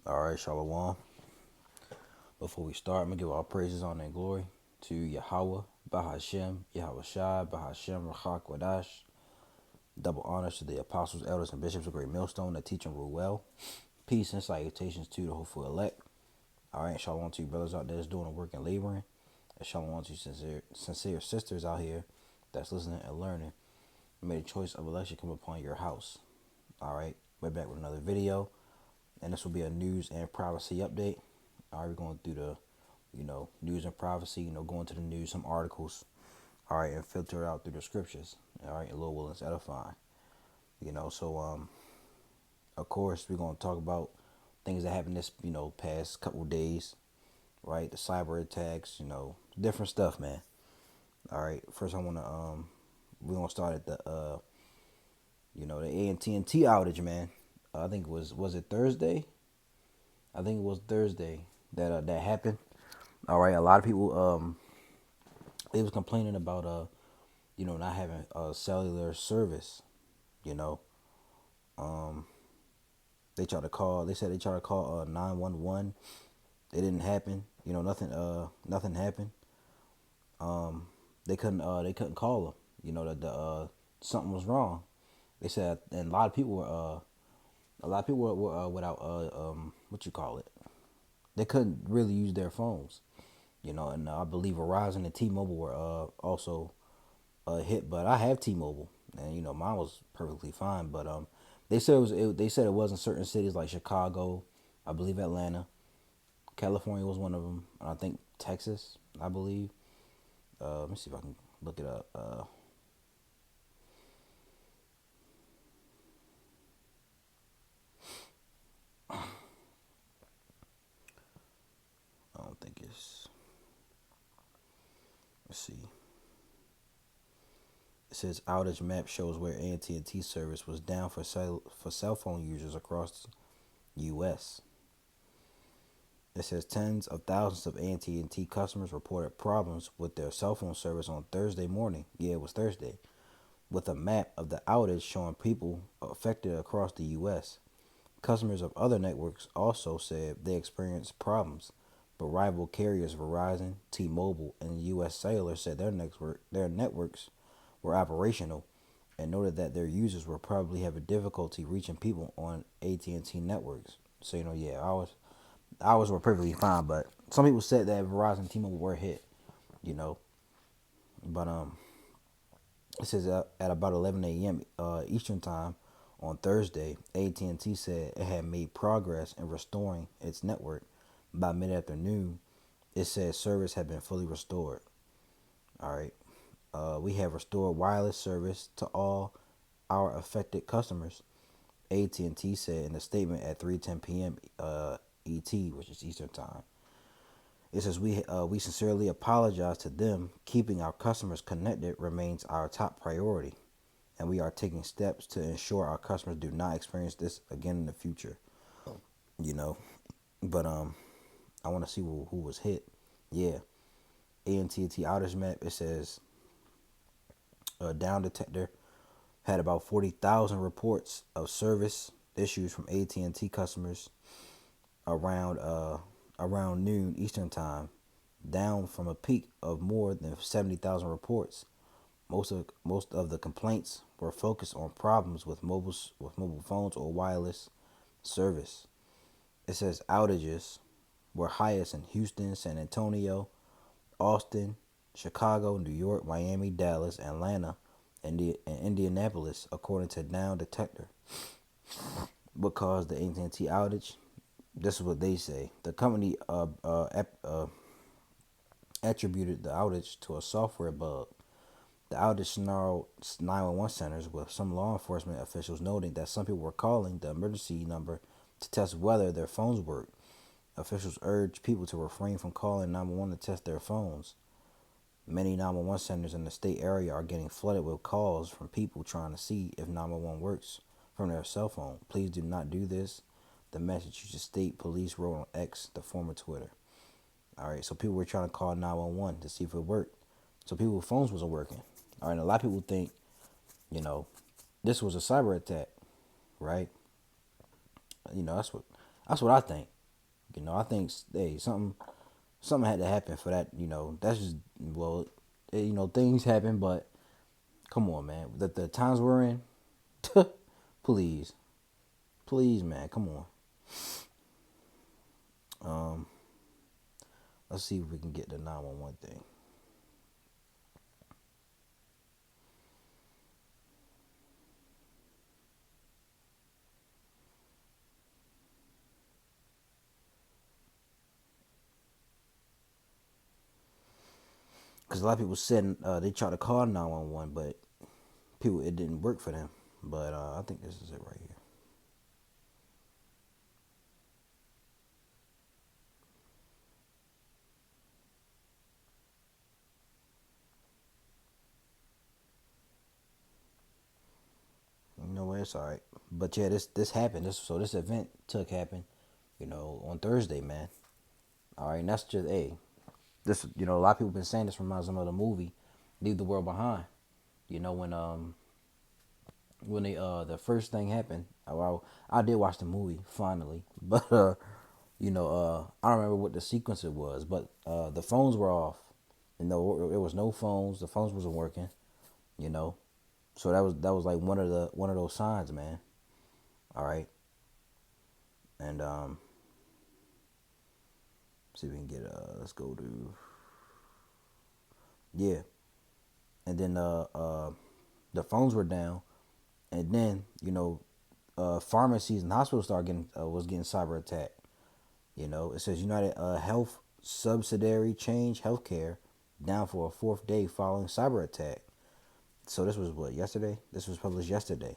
All right, Shalom. Before we start, I'm going to give all praises, honor, and glory to Yahweh, Bahashem, Yahweh Shai, Bahashem, Rachak, Wadash. Double honors to the apostles, elders, and bishops of Great Millstone that teach and rule well. Peace and salutations to the hopeful elect. All right, shalom to you brothers out there that's doing the work and laboring. And shalom to you sincere sisters out here that's listening and learning. May the choice of election come upon your house. All right, we're back with another video. And this will be a news and privacy update. All right, we're going through the, news and privacy, going to the news, some articles, all right, and filter it out through the scriptures, all right, a little will and edifying, so, of course, we're going to talk about things that happened this, past couple days, right, the cyber attacks, different stuff, man. All right, first I want to, we're going to start at the, the AT&T outage, man. I think was it Thursday? I think it was Thursday that happened. All right, a lot of people they was complaining about not having cellular service. You know, they tried to call. They said they tried to call 911. It didn't happen. Nothing happened. They couldn't call them. That the something was wrong. They said, and a lot of people were without what you call it. They couldn't really use their phones. And I believe Verizon and T-Mobile were also hit, but I have T-Mobile, and mine was perfectly fine. But they said they said it was in certain cities like Chicago, I believe Atlanta, California was one of them, and I think Texas, I believe. Let me see if I can look it up. I don't think it's. Let's see. It says outage map shows where AT&T service was down for cell phone users across the U.S. It says tens of thousands of AT&T customers reported problems with their cell phone service on Thursday morning. Yeah, it was Thursday, with a map of the outage showing people affected across the U.S. Customers of other networks also said they experienced problems, but rival carriers Verizon, T-Mobile, and U.S. Cellular said their networks were operational and noted that their users were probably having difficulty reaching people on AT&T networks. So yeah, ours were perfectly fine, but some people said that Verizon and T-Mobile were hit, you know. But it says at about 11 a.m. Eastern time on Thursday, AT&T said it had made progress in restoring its network. By mid-afternoon, it said service had been fully restored. All right, we have restored wireless service to all our affected customers. AT&T said in a statement at 3:10 p.m. ET, which is Eastern time. It says we sincerely apologize to them. Keeping our customers connected remains our top priority, and we are taking steps to ensure our customers do not experience this again in the future. You know, but I want to see who was hit. Yeah, AT&T outage map. It says Down Detector had about 40,000 reports of service issues from AT&T customers around around noon Eastern time, down from a peak of more than 70,000 reports. Most of the complaints were focused on problems with mobile phones or wireless service. It says outages were highest in Houston, San Antonio, Austin, Chicago, New York, Miami, Dallas, Atlanta, and Indianapolis, according to Down Detector. What caused the AT&T outage? This is what they say. The company attributed the outage to a software bug. The outage snarled 911 centers, with some law enforcement officials noting that some people were calling the emergency number to test whether their phones worked. Officials urged people to refrain from calling 911 to test their phones. Many 911 centers in the state area are getting flooded with calls from people trying to see if 911 works from their cell phone. Please do not do this, the Massachusetts State Police wrote on X, the former Twitter. All right, so people were trying to call 911 to see if it worked. So people's phones wasn't working. All right, and a lot of people think, you know, this was a cyber attack, right? That's what I think. I think hey, something had to happen for that. That's just well, things happen, but come on, man. The times we're in, please, please, man, come on. Um, let's see if we can get the 911 thing. Because a lot of people said they tried to call 911, but people it didn't work for them. But I think this is it right here. You know what? It's all right. But yeah, this happened. This event took happen. On Thursday, man. All right, and that's just this. A lot of people been saying this reminds them of the movie, Leave the World Behind. When they the first thing happened. Well, I did watch the movie finally, but I don't remember what the sequence it was, but the phones were off. There was no phones. The phones wasn't working. You know, so that was like one of those signs, man. All right, and see if we can get let's go to yeah, and then the phones were down, and then pharmacies and hospitals started getting cyber attacked. It says United Health subsidiary Change Healthcare down for a fourth day following cyber attack. So this was what yesterday. This was published yesterday.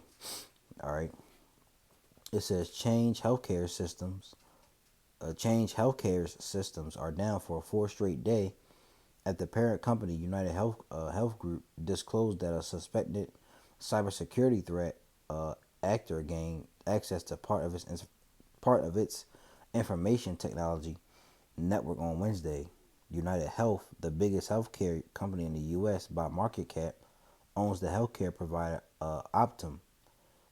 All right. It says Change Healthcare's systems are down for a fourth straight day at the parent company United Health Group disclosed that a suspected cybersecurity threat actor gained access to part of its information technology network on Wednesday. United Health, the biggest healthcare company in the U.S. by market cap, owns the healthcare provider Optum,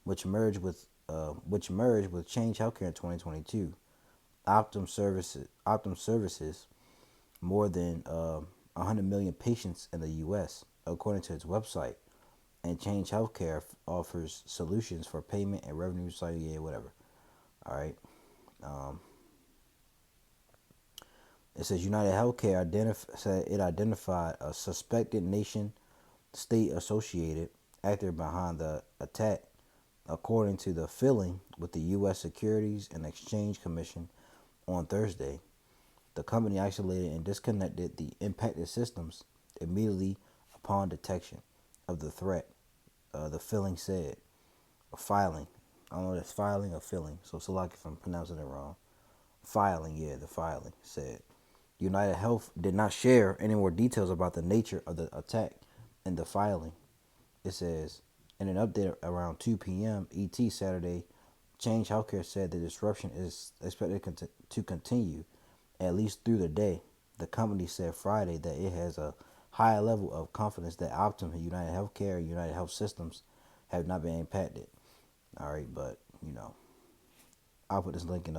which merged with Change Healthcare in 2022. Optum services more than 100 million patients in the U.S., according to its website, and Change Healthcare offers solutions for payment and revenue cycle, yeah, whatever. All right. Um, it says United Healthcare said it identified a suspected nation-state associated actor behind the attack, according to the filing with the U.S. Securities and Exchange Commission on Thursday. The company isolated and disconnected the impacted systems immediately upon detection of the threat. The filing said, filing. I don't know if it's filing or filling, so it's like if I'm pronouncing it wrong. Filing, yeah, the filing said. United Health did not share any more details about the nature of the attack in the filing. It says, in an update around 2 p.m. ET Saturday, Change Healthcare said the disruption is expected to continue at least through the day. The company said Friday that it has a high level of confidence that Optum, United Healthcare, and United Health Systems have not been impacted. All right, but I'll put this link in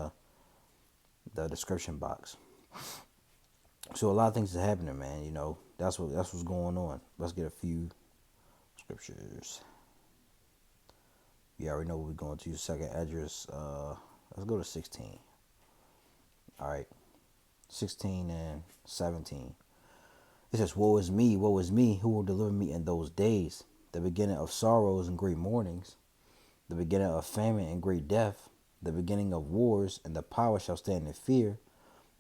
the description box. So a lot of things is happening, man. That's what's going on. Let's get a few scriptures. You already know what we're going to. Second address. Let's go to 16. All right, 16 and 17. It says, woe is me, who will deliver me in those days? The beginning of sorrows and great mournings, the beginning of famine and great death, the beginning of wars, and the power shall stand in fear,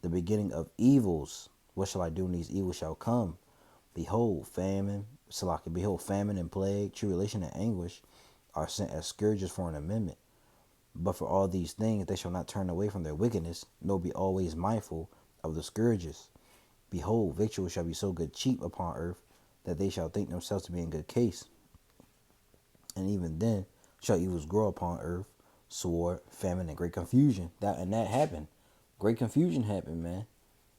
the beginning of evils. What shall I do when these evils shall come? Behold, famine and plague, tribulation and anguish are sent as scourges for an amendment. But for all these things they shall not turn away from their wickedness, nor be always mindful of the scourges. Behold, victuals shall be so good cheap upon earth, that they shall think themselves to be in good case. And even then shall evils grow upon earth, sword, famine, and great confusion. That happened. Great confusion happened, man.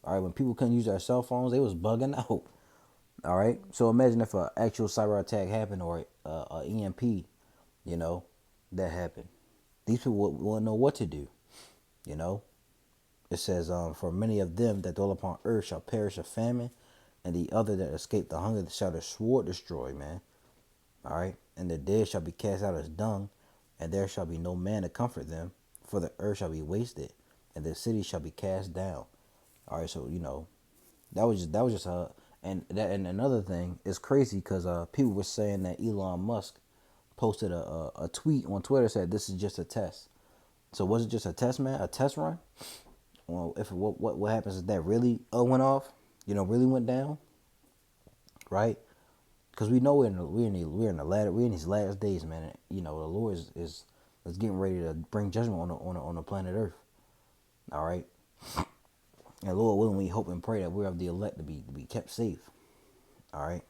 All right, when people couldn't use their cell phones, they was bugging out. All right, so imagine if an actual cyber attack happened or a EMP, you know, that happened. These people wouldn't know what to do, you know. It says, for many of them that dwell upon earth shall perish of famine, and the other that escape the hunger shall the sword destroy, man. All right. And the dead shall be cast out as dung, and there shall be no man to comfort them, for the earth shall be wasted, and the city shall be cast down. All right. So, that was just and another thing is crazy because people were saying that Elon Musk posted a tweet on Twitter said this is just a test. So was it just a test, man? A test run? Well, if what happens is that really went off, really went down, right? Because we know we're in these last days, man. The Lord is getting ready to bring judgment on the planet Earth. All right, and Lord willing, we hope and pray that we're of the elect to be kept safe. All right.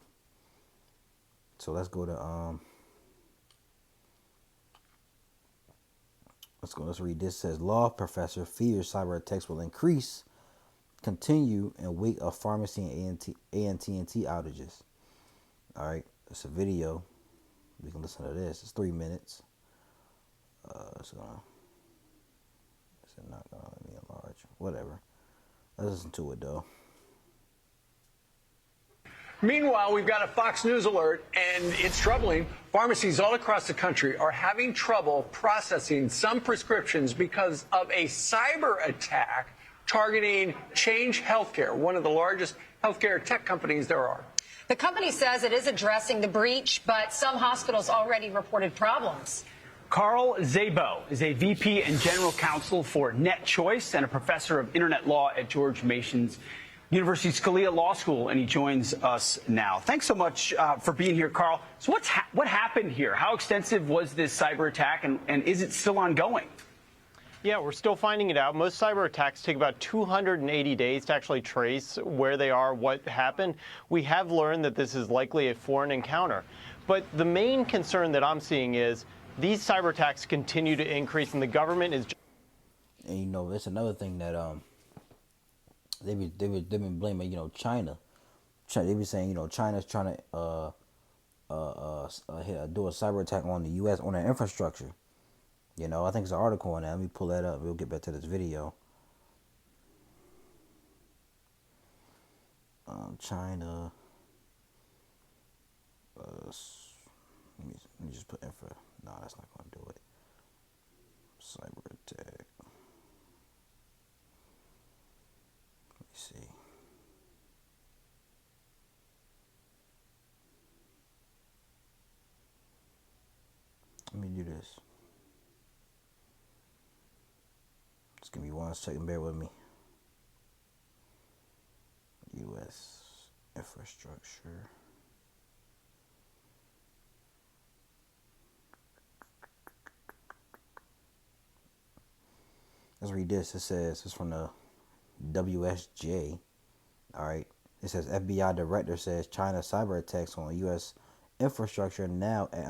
So let's read this. It says law professor fears cyber attacks will continue in wake of pharmacy and AT&T outages. All right, it's a video. We can listen to this. It's 3 minutes. Is it not gonna let me enlarge? Whatever. Let's listen to it though. Meanwhile, we've got a Fox News alert, and it's troubling. Pharmacies all across the country are having trouble processing some prescriptions because of a cyber attack targeting Change Healthcare, one of the largest healthcare tech companies there are. The company says it is addressing the breach, but some hospitals already reported problems. Carl Szabo is a VP and General Counsel for NetChoice and a professor of Internet Law at George Mason's University Scalia Law School, and he joins us now. Thanks so much for being here, Carl. So what happened here? How extensive was this cyber attack, and is it still ongoing? Yeah, we're still finding it out. Most cyber attacks take about 280 days to actually trace where they are, what happened. We have learned that this is likely a foreign encounter. But the main concern that I'm seeing is these cyber attacks continue to increase, and the government is... And it's another thing that they've been blaming China. They be saying China's trying to do a cyber attack on the U.S. on their infrastructure. I think it's an article on that. Let me pull that up. We'll get back to this video. China. Let me just put info. No, that's not going to do it. Cyber attack. Let me see. Let me do this. Just give me 1 second. Bear with me. U.S. infrastructure. Let's read this. It says, it's from the WSJ. All right. It says FBI director says China cyber attacks on U.S. infrastructure now at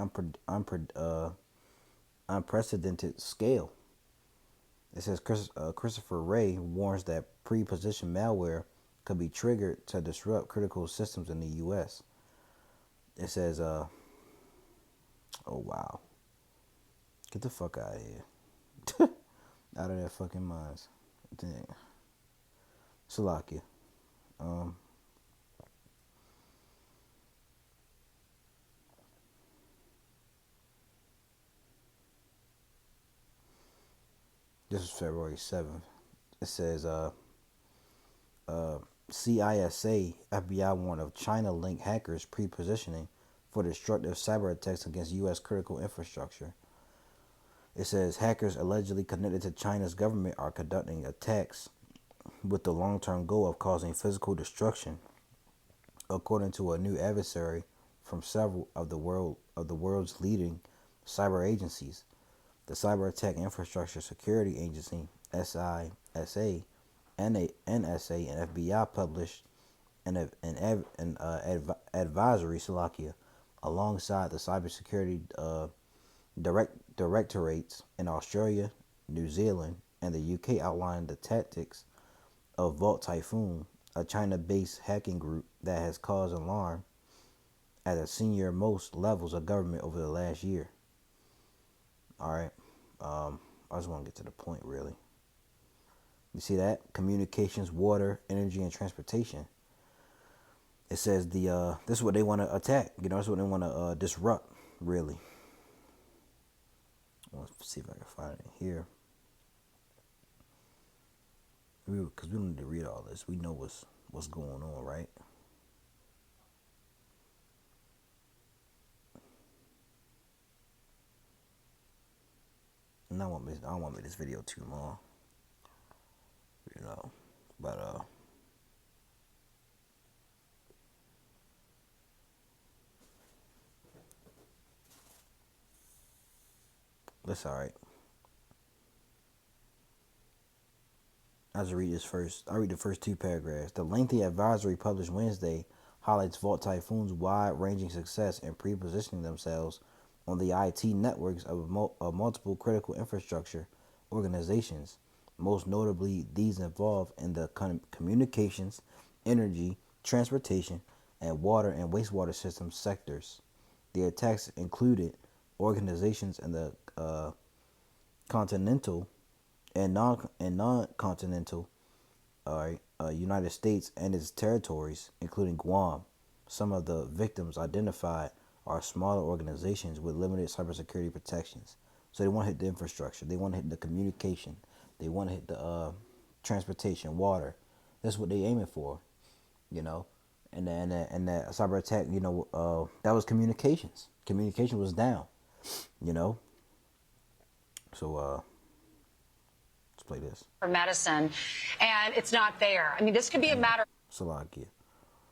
unprecedented scale. It says Christopher Wray warns that pre-positioned malware could be triggered to disrupt critical systems in the U.S. It says, oh wow, get the fuck out of here, out of their fucking minds. Dang. Salakia. This is February 7th. It says, CISA, FBI warned of China-linked hackers pre-positioning for destructive cyber attacks against U.S. critical infrastructure. It says hackers allegedly connected to China's government are conducting attacks with the long-term goal of causing physical destruction, according to a new adversary from several of the world's leading cyber agencies. The Cyber Attack Infrastructure Security Agency, SISA, and NSA and FBI published an advisory, Salakia, alongside the cybersecurity directorates in Australia, New Zealand, and the UK outlined the tactics of Vault Typhoon, a China-based hacking group that has caused alarm at the senior most levels of government over the last year. All right. I just want to get to the point, really. You see that? Communications, water, energy, and transportation. It says this is what they want to attack. You know, this is what they want to disrupt, really. Let's see if I can find it here. Because we don't need to read all this. We know what's going on, right? And I don't want to make this video too long. You know, but that's all right. I'll just read this first. I'll read the first two paragraphs. The lengthy advisory published Wednesday highlights Vought Typhoon's wide-ranging success in pre-positioning themselves on the IT networks of multiple critical infrastructure organizations. Most notably, these involved in the communications, energy, transportation, and water and wastewater systems sectors. The attacks included organizations in the continental and non-continental United States and its territories, including Guam. Some of the victims identified are smaller organizations with limited cybersecurity protections. So they want to hit the infrastructure. They want to hit the communication. They want to hit the transportation, water. That's what they aiming for, you know. And that cyber attack, you know, that was communications. Communication was down, you know. So let's play this. For medicine, and it's not there. I mean, this could be a matter. Salakia.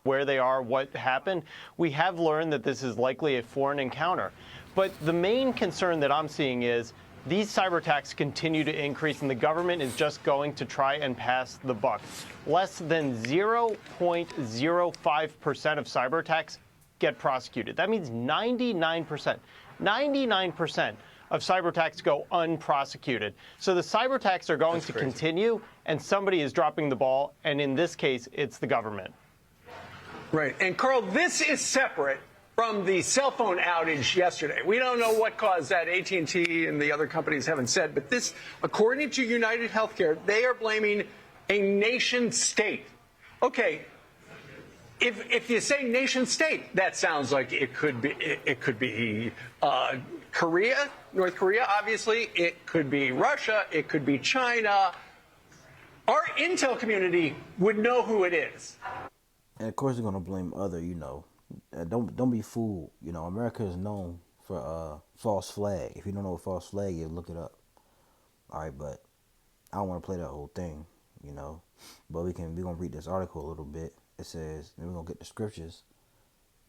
Where they are, what happened, we have learned that this is likely a foreign encounter. But the main concern that I'm seeing is these cyber attacks continue to increase, and the government is just going to try and pass the buck. Less than 0.05% of cyber attacks get prosecuted. That means 99% of cyber attacks go unprosecuted. So the cyber attacks are going to continue, and somebody is dropping the ball, and in this case, it's the government. Right. And Carl, this is separate from the cell phone outage yesterday. We don't know what caused that. AT&T and the other companies haven't said, but this, according to United Healthcare, they are blaming a nation state. Okay. If you say nation state, that sounds like it could be Korea, North Korea, obviously. It could be Russia. It could be China. Our intel community would know who it is. And of course, they're gonna blame other. You know, don't be fooled. You know, America is known for false flag. If you don't know what false flag is, look it up. All right, but I don't want to play that whole thing. You know, but we're gonna read this article a little bit. It says, and we're gonna get the scriptures,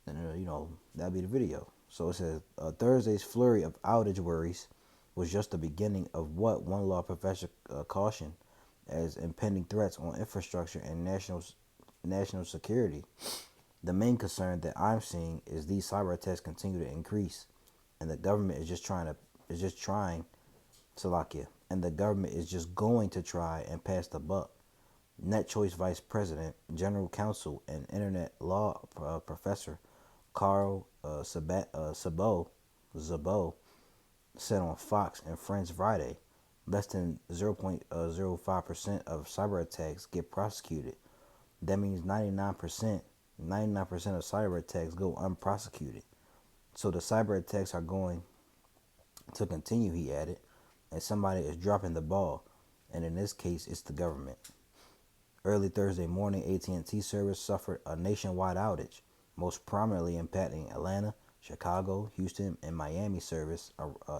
and you know, that'll be the video. So it says Thursday's flurry of outage worries was just the beginning of what one law professor cautioned as impending threats on infrastructure and national security. The main concern that I'm seeing is these cyber attacks continue to increase, and the government is just trying, Salakia, and the government is just going to try and pass the buck. NetChoice Vice President, General Counsel, and Internet Law Professor Carl Szabo said on Fox and Friends Friday, less than 0.05% of cyber attacks get prosecuted. That means 99% of cyber attacks go unprosecuted. So the cyber attacks are going to continue, he added, and somebody is dropping the ball, and in this case, it's the government. Early Thursday morning, AT&T service suffered a nationwide outage, most prominently impacting Atlanta, Chicago, Houston, and Miami service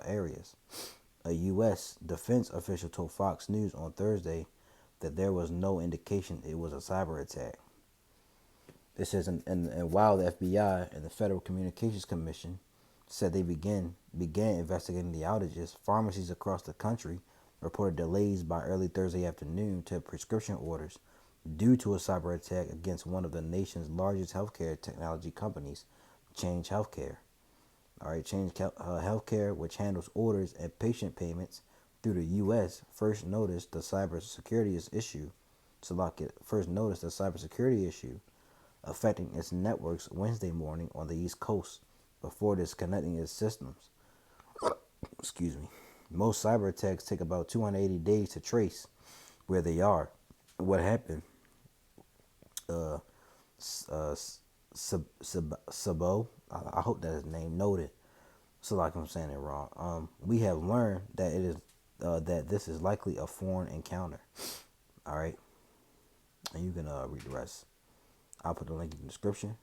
areas. A U.S. defense official told Fox News on Thursday that there was no indication it was a cyber attack. It says, and while the FBI and the Federal Communications Commission said they began investigating the outages, pharmacies across the country reported delays by early Thursday afternoon to prescription orders due to a cyber attack against one of the nation's largest healthcare technology companies, Change Healthcare. All right, Change Healthcare, which handles orders and patient payments through the U.S., first noticed the cybersecurity issue affecting its networks Wednesday morning on the East Coast before disconnecting its systems. Excuse me. Most cyber attacks take about 280 days to trace, where they are. What happened? Sabo, I hope that his name noted. So like I'm saying it wrong. We have learned that it is that this is likely a foreign encounter. All right, and you can read the rest. I'll put the link in the description.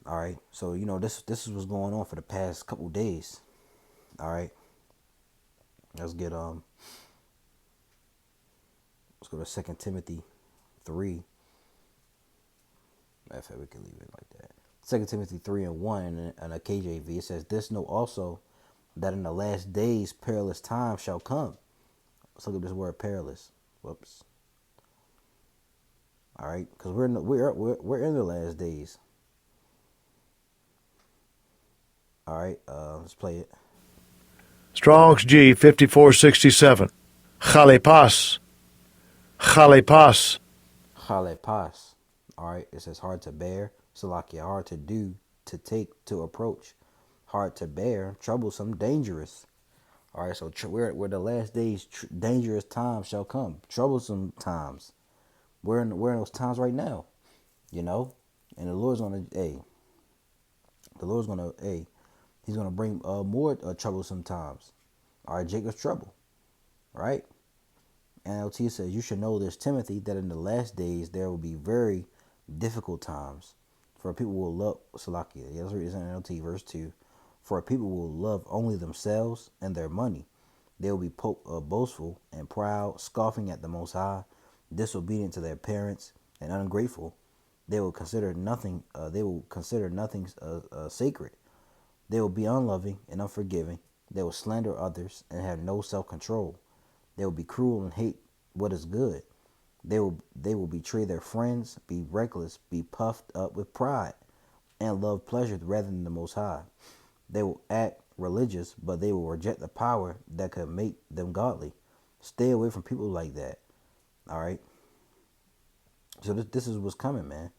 All right, so this is what's going on for the past couple days. All right, let's go to 2 Timothy 3. Matter of fact, we can leave it like that. 2 Timothy 3:1 and a KJV. It says, "This know also that in the last days perilous times shall come." Let's look at this word perilous. Whoops. All right, because we're in the last days. All right, let's play it. Strong's G 5467. Chalepas. Chalepas. Chalepas. All right, it says hard to bear. Salakia, hard to do, to take, to approach. Hard to bear, troublesome, dangerous. All right, so we're the last days. Dangerous times shall come. Troublesome times. We're in those times right now, and the Lord's gonna, He's gonna bring more troublesome times. All right, Jacob's trouble, right? NLT says, "You should know this, Timothy, that in the last days there will be very difficult times. For people will love Salakia." Let's read this in NLT, verse 2. "For people will love only themselves and their money. They will be boastful and proud, scoffing at the Most High, disobedient to their parents, and ungrateful. They will consider nothing. Sacred. They will be unloving and unforgiving. They will slander others and have no self-control. They will be cruel and hate what is good. They will betray their friends, be reckless, be puffed up with pride, and love pleasure rather than the Most High. They will act religious, but they will reject the power that could make them godly. Stay away from people like that." All right. So this is what's coming, man.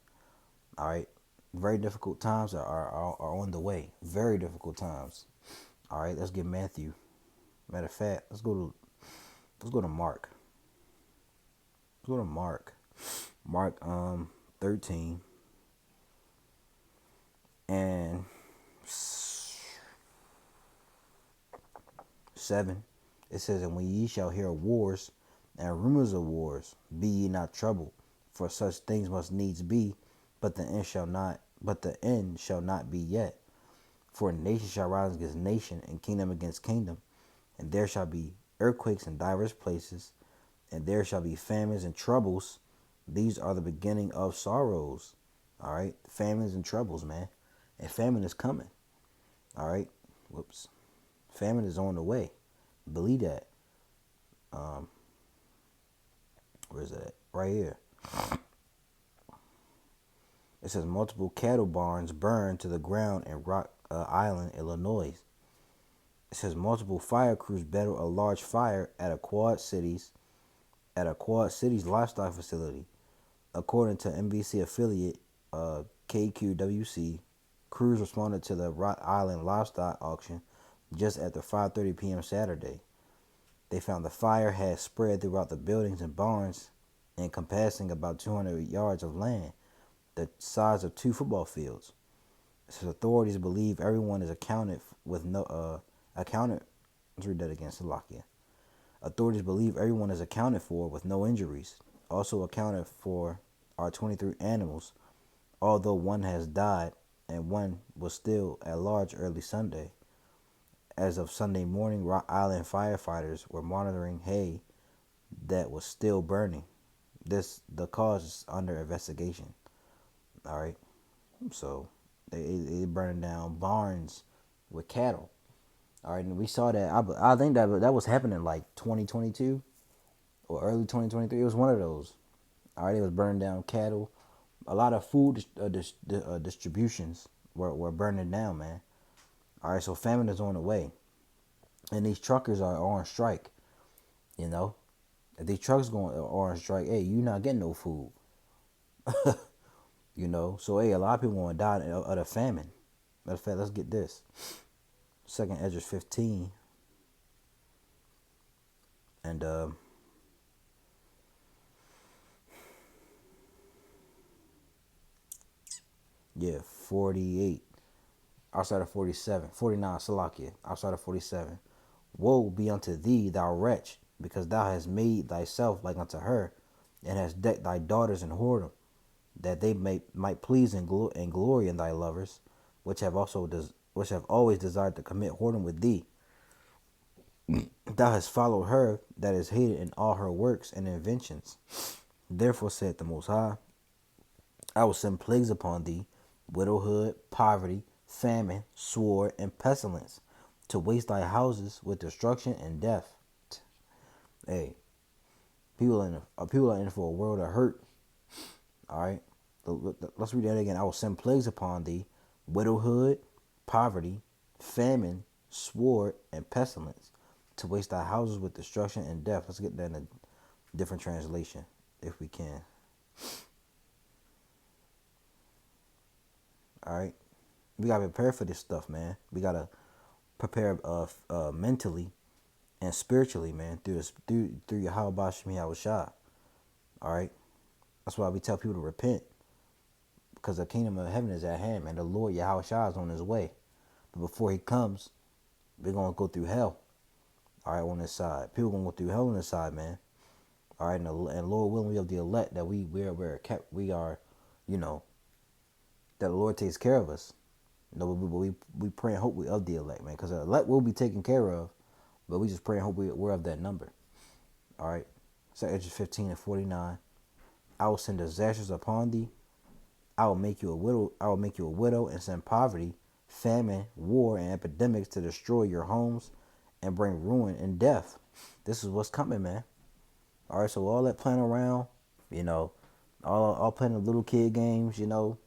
All right. Very difficult times are on the way. Very difficult times. All right. Let's get Matthew. Matter of fact, let's go to Mark. Let's go to Mark. Mark 13 and 7. It says, "And when ye shall hear of wars and rumors of wars, be ye not troubled, for such things must needs be, but the end shall not be yet. For nation shall rise against nation, and kingdom against kingdom, and there shall be earthquakes in divers places, and there shall be famines and troubles. These are the beginning of sorrows." All right, famines and troubles, man, and famine is coming. All right, whoops, famine is on the way. Believe that. Where is that? Right here. It says multiple cattle barns burned to the ground in Rock Island, Illinois. It says multiple fire crews battled a large fire at a Quad Cities livestock facility. According to NBC affiliate KQWC, crews responded to the Rock Island livestock auction just after 5:30 p.m. Saturday. They found the fire had spread throughout the buildings and barns, encompassing about 200 yards of land, the size of 2 football fields. It says authorities believe everyone is accounted with no accounted. Let's read that again, Salakia. Authorities believe everyone is accounted for with no injuries. Also accounted for are 23 animals, although one has died and one was still at large early Sunday. As of Sunday morning, Rock Island firefighters were monitoring hay that was still burning. The cause is under investigation. All right, so they burning down barns with cattle. All right, and we saw that. I think that was happening like 2022 or early 2023. It was one of those. All right, it was burning down cattle. A lot of food distributions were burning down, man. All right, so famine is on the way, and these truckers are on strike. If these trucks are on strike, hey, you not getting no food. So hey, a lot of people want to die of the famine. Matter of fact, let's get this. 2 Esdras 15 and Yeah, 48. Outside of 47. 49, Salakia. Outside of 47. Woe be unto thee, thou wretch, because thou hast made thyself like unto her, and hast decked thy daughters in whoredom, that they might please and glory in thy lovers, which have always desired to commit whoredom with thee. Thou hast followed her that is hated in all her works and inventions. Therefore said the Most High, I will send plagues upon thee, widowhood, poverty, famine, sword, and pestilence, to waste thy houses with destruction and death. Hey, people are in for a world of hurt. All right, let's read that again. I will send plagues upon thee, widowhood, poverty, famine, sword, and pestilence, to waste thy houses with destruction and death. Let's get that in a different translation, if we can. All right, we gotta prepare for this stuff, man. We gotta prepare mentally and spiritually, man, through Yahweh Shem Yahushua. All right, that's why we tell people to repent, because the kingdom of heaven is at hand, man. The Lord Yahushua is on his way, but before he comes, we're gonna go through hell. All right, on this side, people gonna go through hell on this side, man. All right, and Lord willing, we have the elect that we're kept. We are, you know, that the Lord takes care of us. You know, we pray and hope we of the elect, man, because the elect will be taken care of, but we just pray and hope we're of that number. All right, so Exodus 15 and 49. I will send disasters upon thee. I will make you a widow. I will make you a widow and send poverty, famine, war, and epidemics to destroy your homes and bring ruin and death. This is what's coming, man. All right, so all that playing around, you know, all playing the little kid games, you know,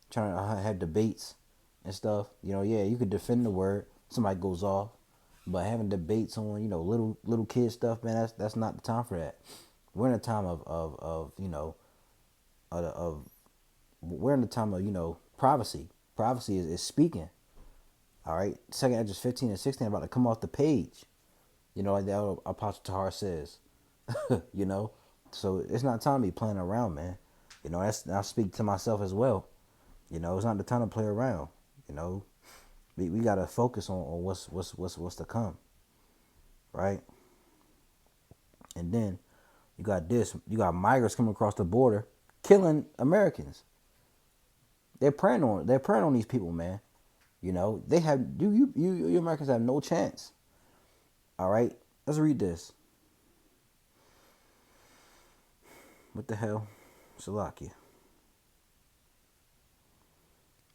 trying to have debates and stuff. You know, yeah, you could defend the word. Somebody goes off, but having debates on, you know, little kid stuff, man, that's not the time for that. We're in a time of you know, we're in a time of, you know, prophecy. Prophecy is speaking. All right, Second Esdras 15 and 16 about to come off the page. You know, like the Apostle Tahar says. You know, so it's not time to be playing around, man. You know, I speak to myself as well. You know, it's not the time to play around. You know, we gotta focus on what's to come, right? And then you got this. You got migrants coming across the border, killing Americans. They're preying on these people, man. You know, they have you Americans have no chance. All right, let's read this. What the hell? Salakia.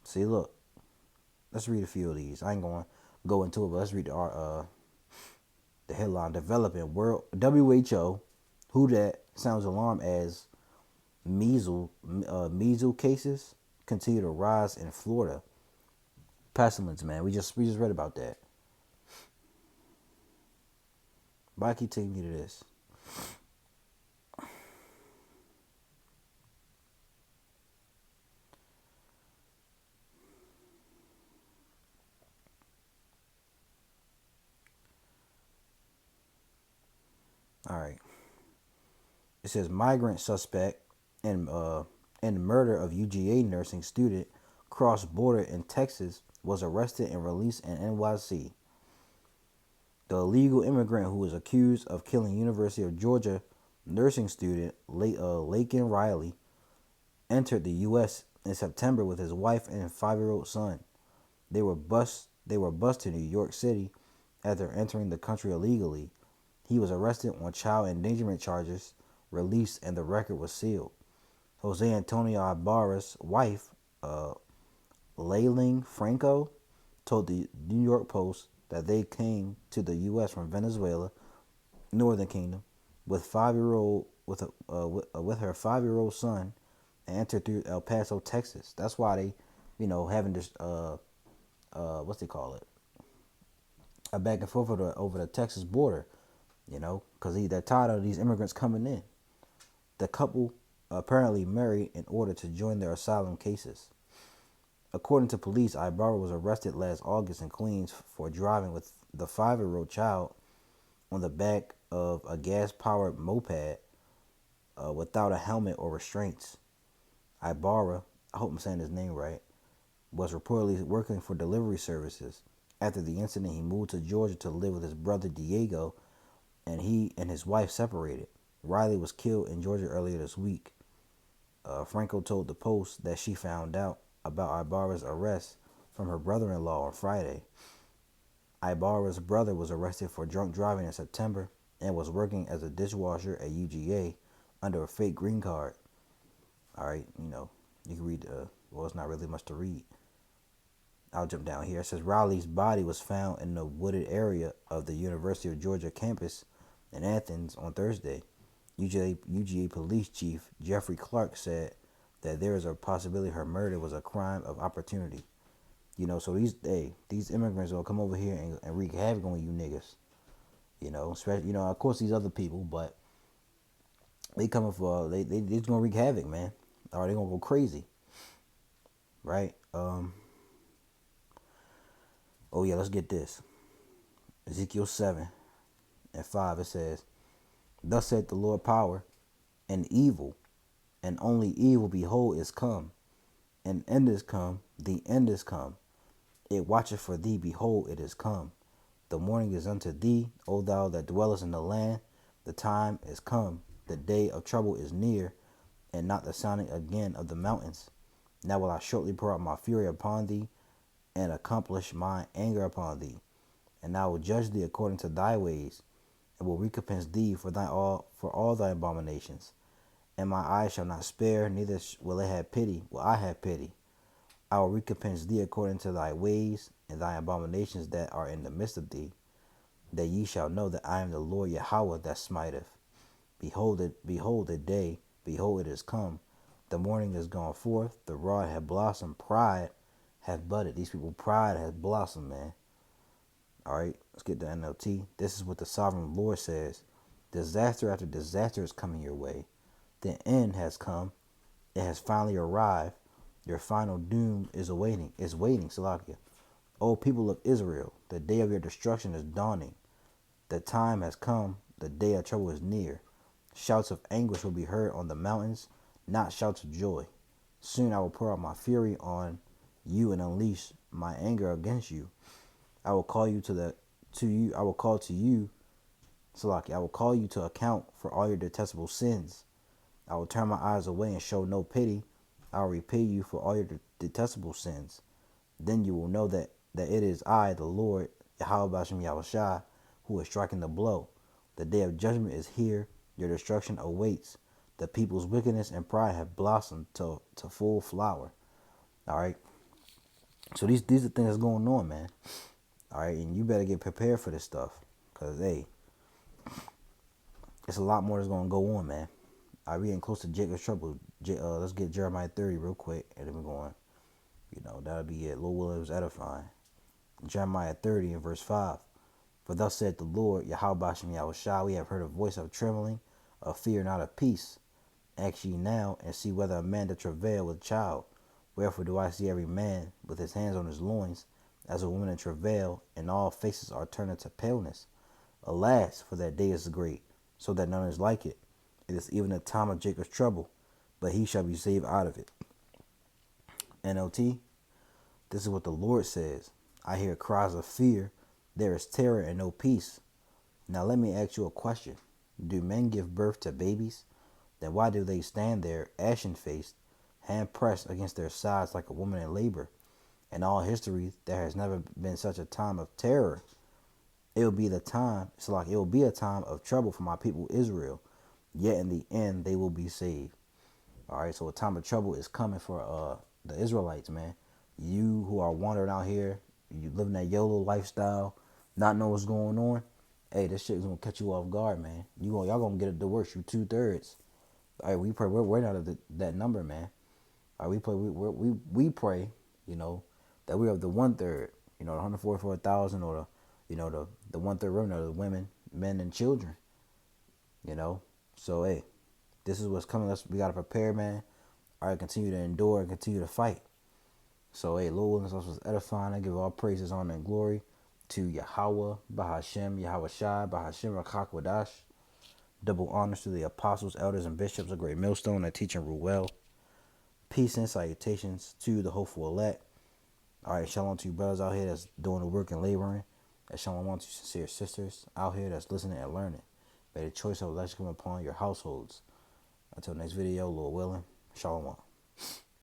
See, look. Let's read a few of these. I ain't going to go into it, but let's read the headline. Developing World WHO, who that sounds alarm as measles cases continue to rise in Florida. Pestilence, man. We just read about that. But I keep taking you to this. All right. It says migrant suspect in the murder of UGA nursing student cross border in Texas was arrested and released in NYC. The illegal immigrant who was accused of killing University of Georgia nursing student Laken Riley entered the U.S. in September with his wife and 5-year-old son. They were bused to New York City after entering the country illegally. He was arrested on child endangerment charges, released, and the record was sealed. Jose Antonio Ibarra's wife, Layling Franco, told the New York Post that they came to the U.S. from Venezuela, Northern Kingdom, with her 5-year-old son, and entered through El Paso, Texas. That's why they, you know, having this what's they call it, a back and forth over the Texas border. You know, because they're tired of these immigrants coming in. The couple apparently married in order to join their asylum cases. According to police, Ibarra was arrested last August in Queens for driving with the 5-year-old child on the back of a gas-powered moped without a helmet or restraints. Ibarra, I hope I'm saying his name right, was reportedly working for delivery services. After the incident, he moved to Georgia to live with his brother Diego, and he and his wife separated. Riley was killed in Georgia earlier this week. Franco told the Post that she found out about Ibarra's arrest from her brother-in-law on Friday. Ibarra's brother was arrested for drunk driving in September and was working as a dishwasher at UGA under a fake green card. All right, you can read, well, it's not really much to read. I'll jump down here. It says Riley's body was found in the wooded area of the University of Georgia campus in Athens on Thursday. UGA Police Chief Jeffrey Clark said that there is a possibility her murder was a crime of opportunity. So these immigrants will come over here and wreak havoc on you niggas. Especially, of course these other people, but they coming for, they just gonna wreak havoc, man. Or they gonna go crazy. Right? Oh yeah, let's get this. Ezekiel 7:5, it says, "Thus saith the Lord power, and evil, and only evil, behold, is come. An end is come, the end is come. It watcheth for thee, behold, it is come. The morning is unto thee, O thou that dwellest in the land. The time is come, the day of trouble is near, and not the sounding again of the mountains. Now will I shortly pour out my fury upon thee, and accomplish my anger upon thee. And I will judge thee according to thy ways, and will recompense thee for all thy abominations. And my eyes shall not spare, neither will I have pity. I will recompense thee according to thy ways and thy abominations that are in the midst of thee, that ye shall know that I am the Lord Yahweh that smiteth. Behold the day, behold it is come. The morning is gone forth, the rod hath blossomed, pride hath budded." These people, pride has blossomed, man. All right, let's get to NLT. This is what the sovereign Lord says. Disaster after disaster is coming your way. The end has come. It has finally arrived. Your final doom is waiting, Salakia. O people of Israel, the day of your destruction is dawning. The time has come. The day of trouble is near. Shouts of anguish will be heard on the mountains, not shouts of joy. Soon I will pour out my fury on you and unleash my anger against you. I will call you to account for all your detestable sins. I will turn my eyes away and show no pity. I will repay you for all your detestable sins. Then you will know that it is I, the Lord, Yahweh Bashem Yahushua, who is striking the blow. The day of judgment is here. Your destruction awaits. The people's wickedness and pride have blossomed to full flower. All right. So these are things that's going on, man. All right, and you better get prepared for this stuff, cause it's a lot more that's gonna go on, man. All right, we getting close to Jacob's trouble. Let's get Jeremiah 30 real quick, and then we're going. That'll be it. Lord willing, it was edifying. Jeremiah 30 and verse 5. For thus said the Lord, Yahweh Bashem Yahushua, we have heard a voice of trembling, of fear, not of peace. Ask ye now, and see whether a man doth travail with child. Wherefore do I see every man with his hands on his loins, as a woman in travail, and all faces are turned into paleness. Alas, for that day is great, so that none is like it. It is even the time of Jacob's trouble, but he shall be saved out of it. NLT, this is what the Lord says. I hear cries of fear. There is terror and no peace. Now let me ask you a question. Do men give birth to babies? Then why do they stand there, ashen-faced, hand pressed against their sides like a woman in labor? In all history, there has never been such a time of terror. It will be a time of trouble for my people Israel. Yet in the end, they will be saved. All right, so a time of trouble is coming for the Israelites, man. You who are wandering out here, you living that YOLO lifestyle, not know what's going on. Hey, this shit is gonna catch you off guard, man. Y'all gonna get it the worst. You 2/3. All right, we pray. We're not of that number, man. All right, we pray. That we have the 1/3. The 144,000, or the 1/3 remnant of the women, men, and children. So hey, this is what's coming. We gotta prepare, man. All right, continue to endure and continue to fight. So hey, Lord willing, this was edifying. I give all praises, honor, and glory to Yahweh, Bahashem, Yahweh Shai, Bahashem, Rakak Wadash. Double honors to the apostles, elders, and bishops of Great Millstone that teach and rule well. Peace and salutations to the hopeful elect. All right, shalom to you brothers out here that's doing the work and laboring. And shalom to you sincere sisters out here that's listening and learning. May the choice of election come upon your households. Until next video, Lord willing, shalom.